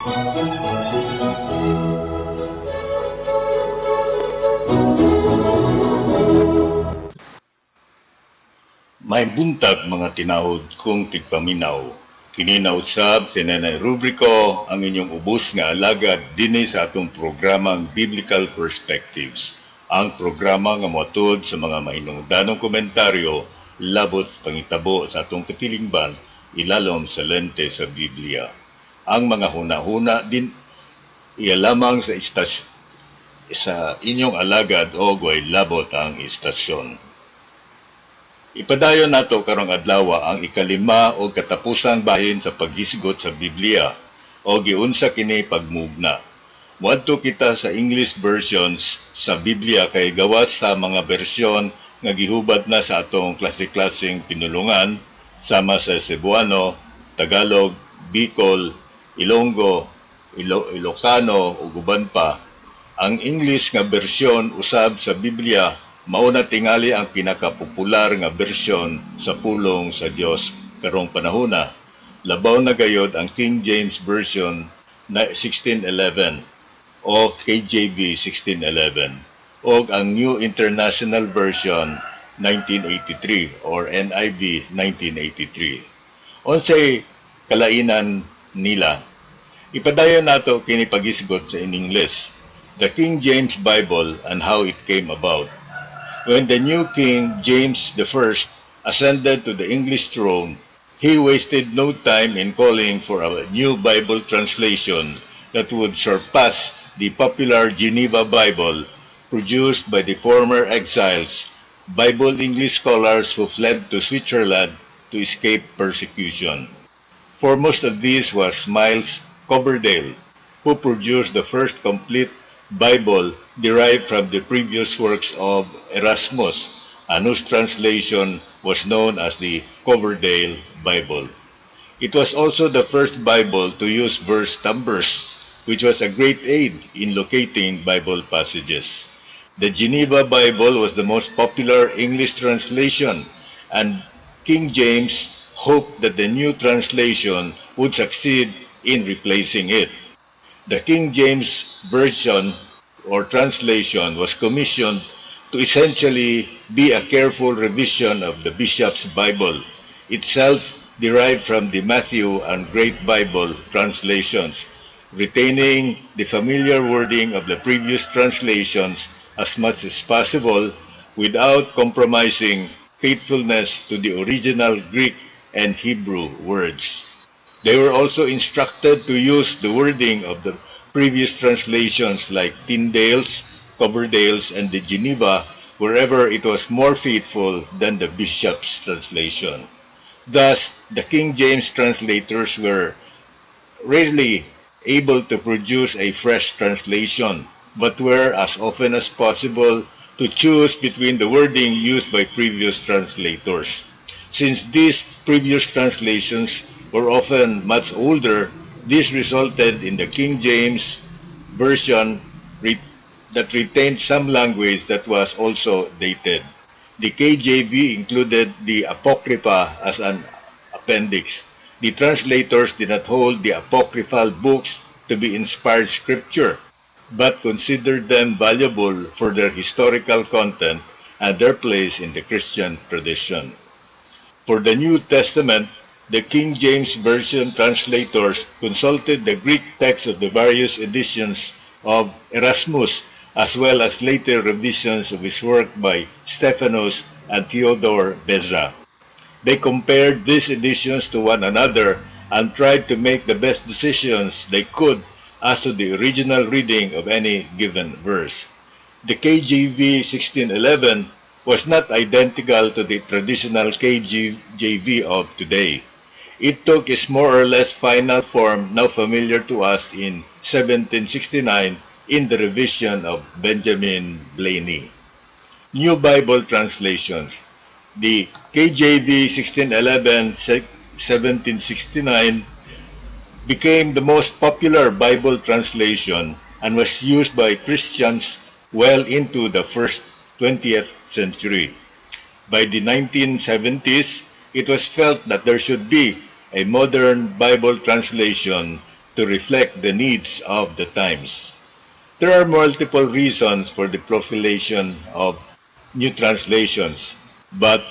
May buntag mga tinawod kong tigpaminaw. Kininausab si Nanay Rubrico ang inyong ubos nga alagad dinhi sa atong programang Biblical Perspectives. Ang programa nga moatod sa mga mahinungdanong komentaryo labot pangitabo sa atong katilingban ilalom sa lente sa Biblia. Ang mga hunahuna din iya lamang sa inyong alagad o way labot ang istasyon. Ipadayon nato karong adlaw ang ikalima o katapusang bahin sa paghisgot sa Biblia o giunsa kini pagmugna. Muadto kita sa English versions sa Biblia kay gawas sa mga bersyon nga gihubad na sa atong klase-klaseng pinulungan sama sa Cebuano, Tagalog, Bicol, Ilonggo, Ilocano ug uban pa. Ang English nga bersyon usab sa Biblia mao na tingali ang pinakapopular nga bersyon sa pulong sa Dios karong panahona. Labaw na gayod ang King James Version na 1611 o KJV 1611 o ang New International Version 1983 or NIV 1983. Unsay kalainan nila? Ipadayon nato kini pagisgot sa in English. The King James Bible and how it came about. When the new King James I ascended to the English throne, he wasted no time in calling for a new Bible translation that would surpass the popular Geneva Bible produced by the former exiles, Bible English scholars who fled to Switzerland to escape persecution. Foremost of these was Miles Coverdale, who produced the first complete Bible derived from the previous works of Erasmus, and whose translation was known as the Coverdale Bible. It was also the first Bible to use verse numbers, which was a great aid in locating Bible passages. The Geneva Bible was the most popular English translation, and King James hoped that the new translation would succeed in replacing it. The King James Version or translation was commissioned to essentially be a careful revision of the Bishop's Bible, itself derived from the Matthew and Great Bible translations, retaining the familiar wording of the previous translations as much as possible without compromising faithfulness to the original Greek and Hebrew words. They were also instructed to use the wording of the previous translations like Tyndale's, Coverdale's, and the Geneva wherever it was more faithful than the Bishop's translation. Thus, the King James translators were rarely able to produce a fresh translation, but were as often as possible to choose between the wording used by previous translators. Since these previous translations were often much older, this resulted in the King James Version that retained some language that was also dated. The KJV included the Apocrypha as an appendix. The translators did not hold the apocryphal books to be inspired scripture, but considered them valuable for their historical content and their place in the Christian tradition. For the New Testament, the King James Version translators consulted the Greek text of the various editions of Erasmus, as well as later revisions of his work by Stephanus and Theodore Beza. They compared these editions to one another and tried to make the best decisions they could as to the original reading of any given verse. The KJV 1611 was not identical to the traditional KJV of today. It took its more or less final form now familiar to us in 1769 in the revision of Benjamin Blaney. New Bible translations. The KJV 1611 1769 became the most popular Bible translation and was used by Christians well into the first 20th century. By the 1970s, it was felt that there should be a modern Bible translation to reflect the needs of the times. There are multiple reasons for the proliferation of new translations, but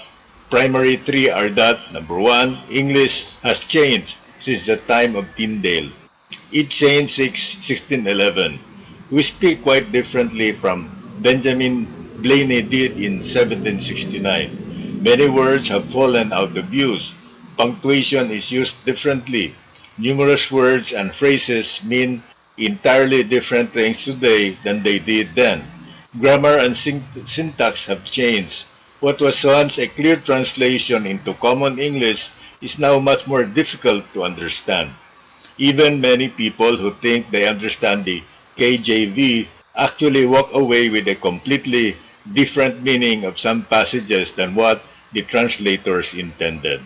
primary three are that number one, English has changed since the time of Tyndale. It changed since 1611. We speak quite differently from Benjamin Blaine did in 1769. Many words have fallen out of use. Punctuation is used differently. Numerous words and phrases mean entirely different things today than they did then. Grammar and syntax have changed. What was once a clear translation into common English is now much more difficult to understand. Even many people who think they understand the KJV actually walk away with a completely different meaning of some passages than what the translators intended.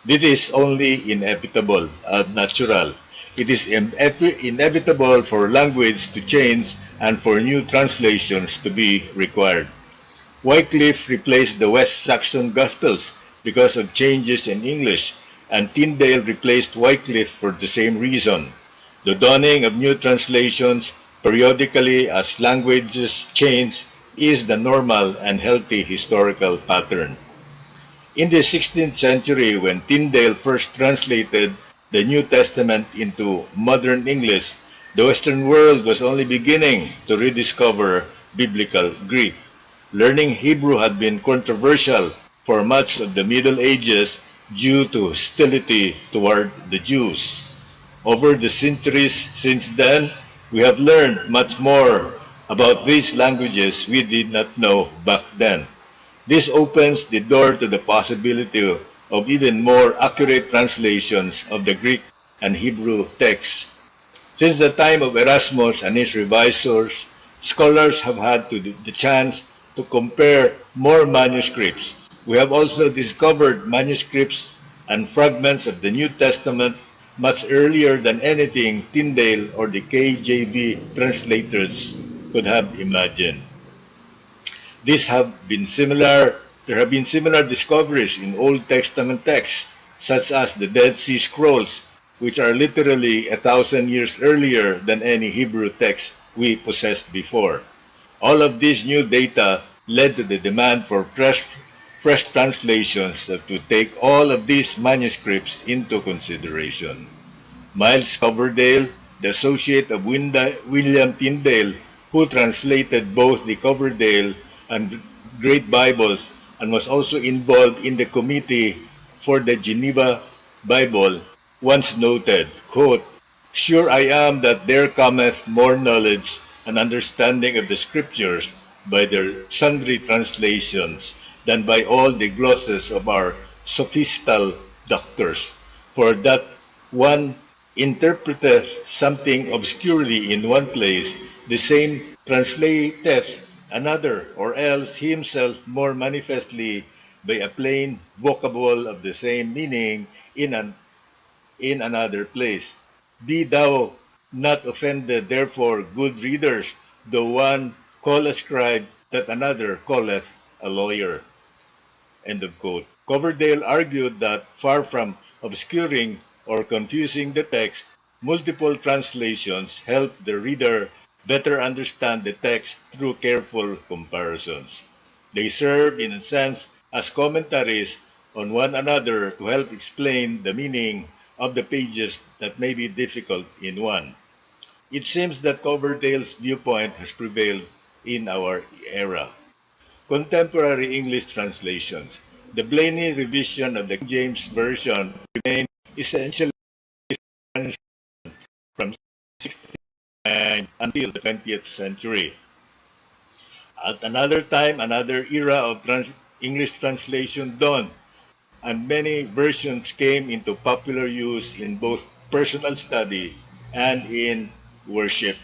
This is only inevitable and natural. It is inevitable for language to change and for new translations to be required. Wycliffe replaced the West Saxon Gospels because of changes in English, and Tyndale replaced Wycliffe for the same reason. The dawning of new translations periodically as languages change is the normal and healthy historical pattern. In the 16th century, when Tyndale first translated the New Testament into modern English, the Western world was only beginning to rediscover biblical Greek. Learning Hebrew had been controversial for much of the Middle Ages due to hostility toward the Jews. Over the centuries since then, we have learned much more about these languages we did not know back then. This opens the door to the possibility of even more accurate translations of the Greek and Hebrew texts. Since the time of Erasmus and his revisors, scholars have had the chance to compare more manuscripts. We have also discovered manuscripts and fragments of the New Testament much earlier than anything Tyndale or the KJV translators could have imagined. There have been similar discoveries in Old Testament texts, such as the Dead Sea Scrolls, which are literally 1,000 years earlier than any Hebrew text we possessed before. All of this new data led to the demand for fresh translations that would take all of these manuscripts into consideration. Miles Coverdale, the associate of William Tyndale, who translated both the Coverdale and Great Bibles and was also involved in the committee for the Geneva Bible, once noted, quote, "Sure I am that there cometh more knowledge and understanding of the Scriptures by their sundry translations than by all the glosses of our sophistal doctors. For that one interpreteth something obscurely in one place, the same translateth another, or else himself more manifestly by a plain vocable of the same meaning in another place. Be thou not offended, therefore, good readers, though one call a scribe that another calleth a lawyer." End of quote. Coverdale argued that far from obscuring or confusing the text, multiple translations help the reader better understand the text through careful comparisons. They serve, in a sense, as commentaries on one another to help explain the meaning of the pages that may be difficult in one. It seems that Coverdale's viewpoint has prevailed in our era. Contemporary English translations. The Blaine revision of the King James Version remained essentially from 1609 until the 20th century. At another time, another era of English translation dawned, and many versions came into popular use in both personal study and in worship.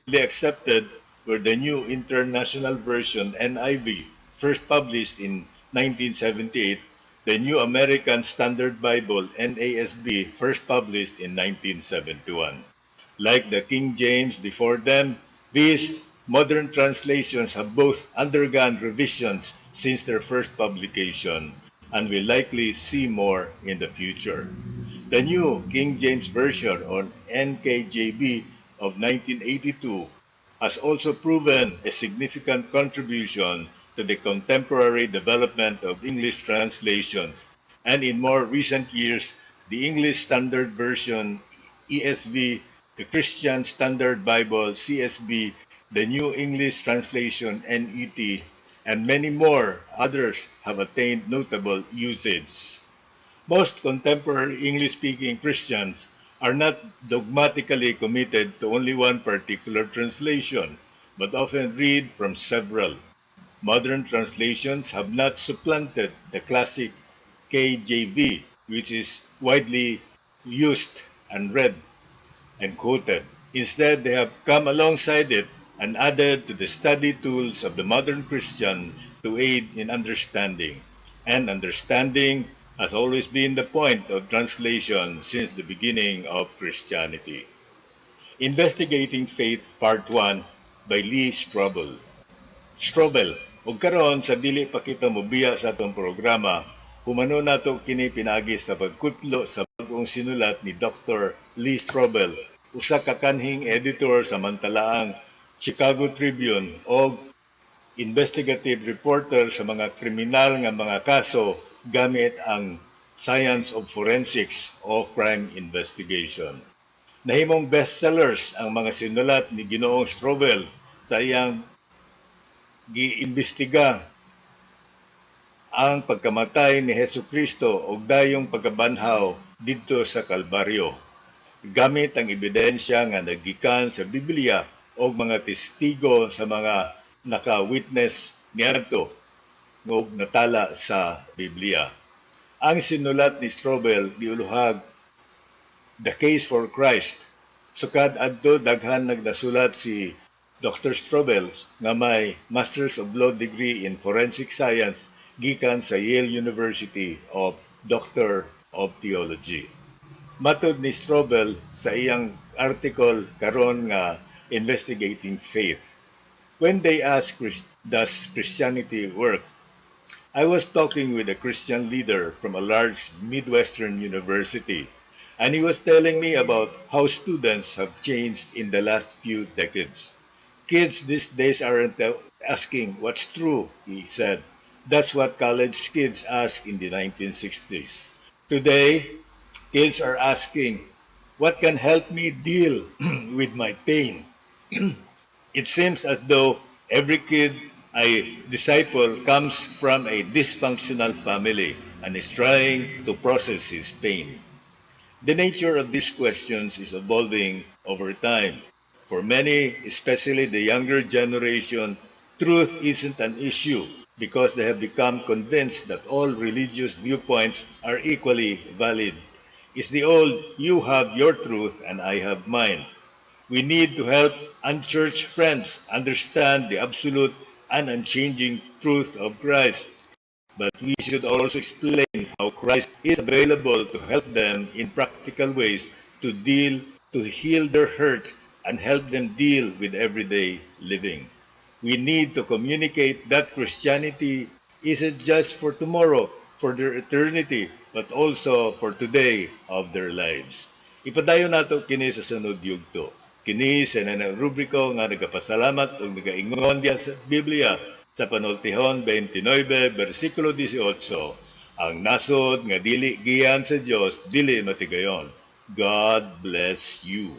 They accepted were the New International Version NIV, first published in 1978, the New American Standard Bible NASB, first published in 1971. Like the King James before them, these modern translations have both undergone revisions since their first publication and will likely see more in the future. The New King James Version, or NKJV, of 1982 has also proven a significant contribution to the contemporary development of English translations, and in more recent years, the English Standard Version ESV, the Christian Standard Bible CSB, the New English Translation NET, and many more others have attained notable usage. Most contemporary English-speaking Christians are not dogmatically committed to only one particular translation, but often read from several. Modern translations have not supplanted the classic KJV, which is widely used and read and quoted. Instead, they have come alongside it and added to the study tools of the modern Christian to aid in understanding. And understanding has always been the point of translation since the beginning of Christianity. Investigating Faith Part 1 by Lee Strobel. Strobel, ug karon sa dili pa kita mobiya sa atong programa, humano nato kini pinagi sa pagkutlo sa bag-ong sinulat ni Dr. Lee Strobel, usa ka kanhing editor sa mantalaang Chicago Tribune o investigative reporter sa mga kriminal nga mga kaso gamit ang Science of Forensics o Crime Investigation. Nahimong bestsellers ang mga sinulat ni Ginoong Strobel sa iyang giimbestiga ang pagkamatay ni Hesus Kristo ug dayong pagkabanhaw didto sa Kalbaryo, gamit ang ebidensya nga nagikan sa Biblia o mga testigo sa mga naka-witness niadto ug natala sa Biblia. Ang sinulat ni Strobel giuluhag The Case for Christ. Sukad adto daghan nagdasulat si Dr. Strobel nga may Masters of Law degree in Forensic Science gikan sa Yale University of Doctor of Theology. Matod ni Strobel sa iyang article karon nga Investigating Faith. When they ask, does Christianity work? I was talking with a Christian leader from a large Midwestern university, and he was telling me about how students have changed in the last few decades. Kids these days aren't asking what's true, he said. That's what college kids asked in the 1960s. Today, kids are asking, what can help me deal with my pain? It seems as though every kid I disciple comes from a dysfunctional family and is trying to process his pain. The nature of these questions is evolving over time. For many, especially the younger generation, truth isn't an issue because they have become convinced that all religious viewpoints are equally valid. It's the old, you have your truth and I have mine. We need to help unchurched friends understand the absolute and unchanging truth of Christ. But we should also explain how Christ is available to help them in practical ways to heal their hurt and help them deal with everyday living. We need to communicate that Christianity isn't just for tomorrow, for their eternity, but also for today of their lives. Ipadayon nato kini sa sunod yugto. Kini sa nanang rubriko nga nagapasalamat o nagaingon diya sa Biblia sa Panultihon 29, versikulo 18. Ang nasod nga dili giyan sa Dios dili matigayon. God bless you.